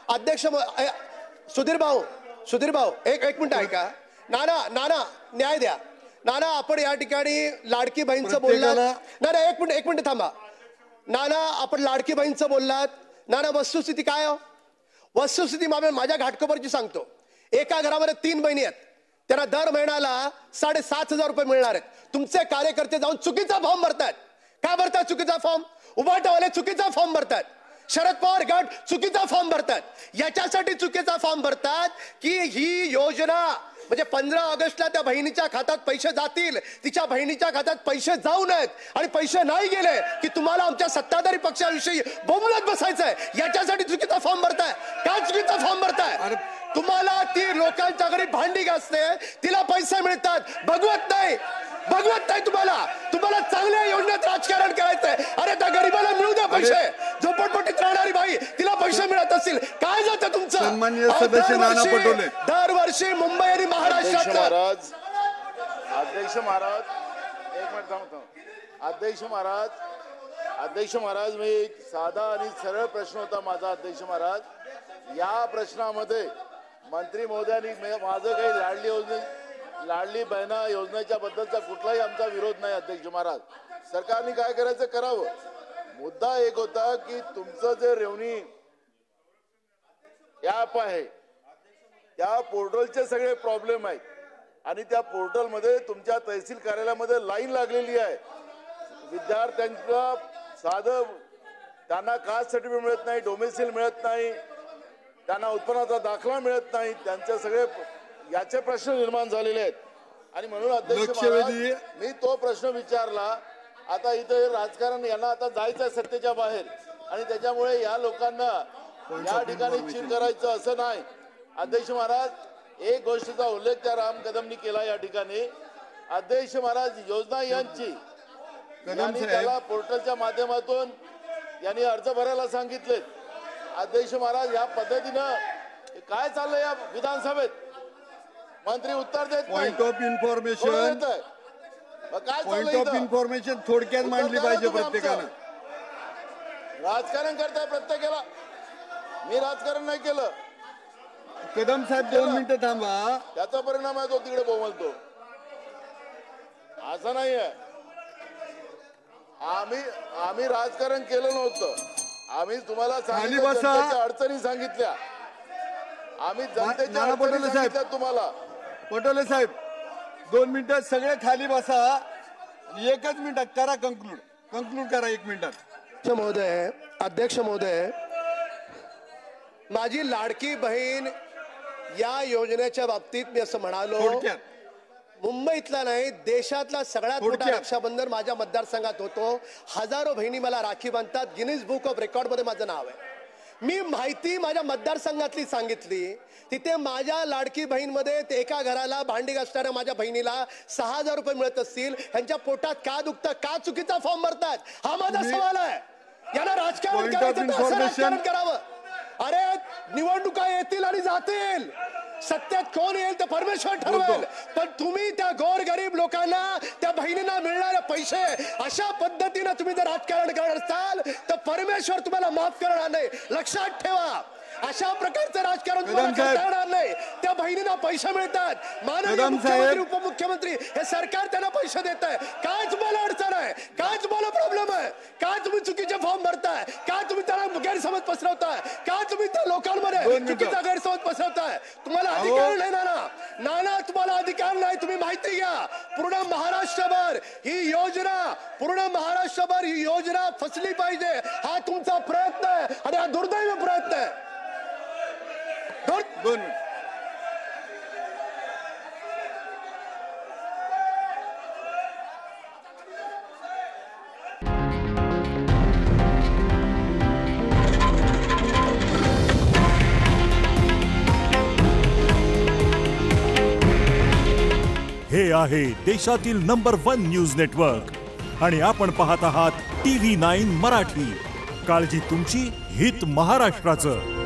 अध्यक्ष सुधीर भाऊ एक मिनिट ऐका. नाना न्याय द्या. नाना आपण या ठिकाणी लाडकी बहीणचं बोललात. नाना एक मिनिट थांबा. नाना आपण लाडकी बहीणचं बोललात. नाना वस्तुस्थिती काय हो? वस्तुस्थिती माझ्या घाटकोपरची सांगतो. एका घरामध्ये 3 बहिणी आहेत. त्यांना दर महिन्याला 7,500 रुपये मिळणार आहेत. तुमचे कार्यकर्ते जाऊन चुकीचा फॉर्म भरतात. का भरतात चुकीचा फॉर्म? उभाटावाले चुकीचा फॉर्म भरतात. शरद पवार गट चुकीचा फॉर्म भरतात. याच्यासाठी चुकीचा फॉर्म भरतात की ही योजना म्हणजे 15 ऑगस्टला त्या बहिणीच्या खात्यात पैसे जातील, तिच्या बहिणीच्या खात्यात पैसे जाऊ नयेत आणि पैसे नाही गेले की तुम्हाला आमच्या सत्ताधारी पक्षाविषयी बोंबलत बसायचंय. याच्यासाठी चुकीचा फॉर्म भरताय. काय चुकीचा फॉर्म भरताय? तुम्हाला ती लोकांच्या घरी भांडी घासते, तिला पैसे मिळतात, बघवत नाही तुम्हाला चांगल्या योजनेत राजकारण करायचंय. अरे त्या गरीबाला मिळू द्या पैसे. झोपडपट्टीत राहणारी बाई, तिला पैसे मिळत असतील, काय जातं तुमचं? सन्माननीय सदस्य नाना पटोले, दरवर्षी मुंबई आणि महाराष्ट्रात अध्यक्ष महाराज एक मिनिट थांबतो. अध्यक्ष महाराज मी एक साधा आणि सरळ प्रश्न होता माझा. अध्यक्ष महाराज, या प्रश्नामध्ये मंत्री महोदयांनी माझं काही लाडली बहिणा योजनेच्या बद्दलचा कुठलाही आमचा विरोध नाही. अध्यक्ष महाराज, सरकारने काय करायचं करावं. मुद्दा एक होता की तुमचं जे रेवणी ऍप आहे त्या पोर्टलचे सगळे प्रॉब्लेम आहेत आणि त्या पोर्टलमध्ये तुमच्या तहसील कार्यालयामध्ये लाईन लागलेली आहे. विद्यार्थ्यांना साधं त्यांना कास्ट सर्टिफिकेट मिळत नाही, डोमेसिल मिळत नाही, त्यांना उत्पन्नाचा दाखला मिळत नाही. त्यांचे सगळे याचे प्रश्न निर्माण झालेले आहेत आणि म्हणून अध्यक्ष मी तो प्रश्न विचारला. आता इथे राजकारण यांना आता जायचं सत्तेच्या बाहेर आणि त्याच्यामुळे या लोकांना या ठिकाणी चीर करायचं असं नाही. अध्यक्ष महाराज, एक गोष्टीचा उल्लेख त्या राम कदमनी केला या ठिकाणी. अध्यक्ष महाराज, योजना यांची त्याला पोर्टलच्या माध्यमातून यांनी अर्ज भरायला सांगितले. अध्यक्ष महाराज, या पद्धतीनं काय चाललंय या विधानसभेत? मंत्री उत्तर देत नाही. पॉइंट ऑफ इन्फॉर्मेशन थोडक्यात मांडली पाहिजे प्रत्येकानं. राजकारण करताय प्रत्येकाला. मी राजकारण नाही केलं. कदम साहेब 2 मिनिटं थांबा. त्याचा परिणाम आहे तो तिकडे बोलतो. असं नाहीये. आम्ही राजकारण केलं नव्हतं. आम्ही तुम्हाला सांगितलं, अडचणी सांगितल्या. आम्ही जनतेच्या अडचणी सांगितल्या तुम्हाला. पटोले साहेब 2 मिनिटं सगळे खाली बसा. 1च मिनिटात करा कंक्लूड करा 1 मिनिटात. अध्यक्ष महोदय, माझी लाडकी बहीण या योजनेच्या बाबतीत मी असं म्हणालो, मुंबईतला नाही देशातला सगळ्यात मोठा रक्षाबंधन माझ्या मतदारसंघात होतो. हजारो बहिणी मला राखी बांधतात. गिनीज बुक ऑफ रेकॉर्ड मध्ये माझं नाव आहे. मी माहिती माझ्या मतदारसंघातली सांगितली. तिथे माझ्या लाडकी बहीणमध्ये एका घराला भांडी घासणाऱ्या माझ्या बहिणीला 6,000 रुपये मिळत असतील. यांच्या पोटात का दुखतं? का चुकीचा फॉर्म भरतात? हा माझा सवाल आहे. यांना राजकारण करायचं तर असं राजकारण करावं. अरे निवडणुका येतील आणि जातील. सत्यात कोण येईल ते परमेश्वर ठरवेल. पण तुम्ही त्या गोरगरीब लोकांना, त्या बहिणींना मिळणारे पैसे अशा पद्धतीने तुम्ही जर राजकारण करणार असाल तर परमेश्वर तुम्हाला माफ करणार नाही. लक्षात ठेवा. अशा प्रकारचं राजकारण तुम्हाला करता येणार नाही. त्या बहिणींना पैसे मिळतात. माननीय मुख्यमंत्री, उपमुख्यमंत्री हे सरकार त्यांना पैसे देत आहे. काय तुम्हाला अडचण आहे? काय तुम्हाला प्रॉब्लेम आहे? काय तुम्ही चुकीचे फॉर्म भरताय? काय तुम्ही त्याला गैरसमज पसरवताय? काय तुम्ही त्या लोकांमध्ये चुकीचा गैरसमज पसरवताय? तुम्हाला अधिकार नाही नाना, तुम्हाला अधिकार नाही. तुम्ही माहिती घ्या. पूर्ण महाराष्ट्रभर ही योजना फसली पाहिजे हा तुमचा प्रयत्न आहे आणि हा दुर्दैवी प्रयत्न आहे. हे आहे देशातील नंबर 1 न्यूज नेटवर्क आणि आपण पाहत आहात TV9 मराठी. काळजी तुमची, हित महाराष्ट्राचं.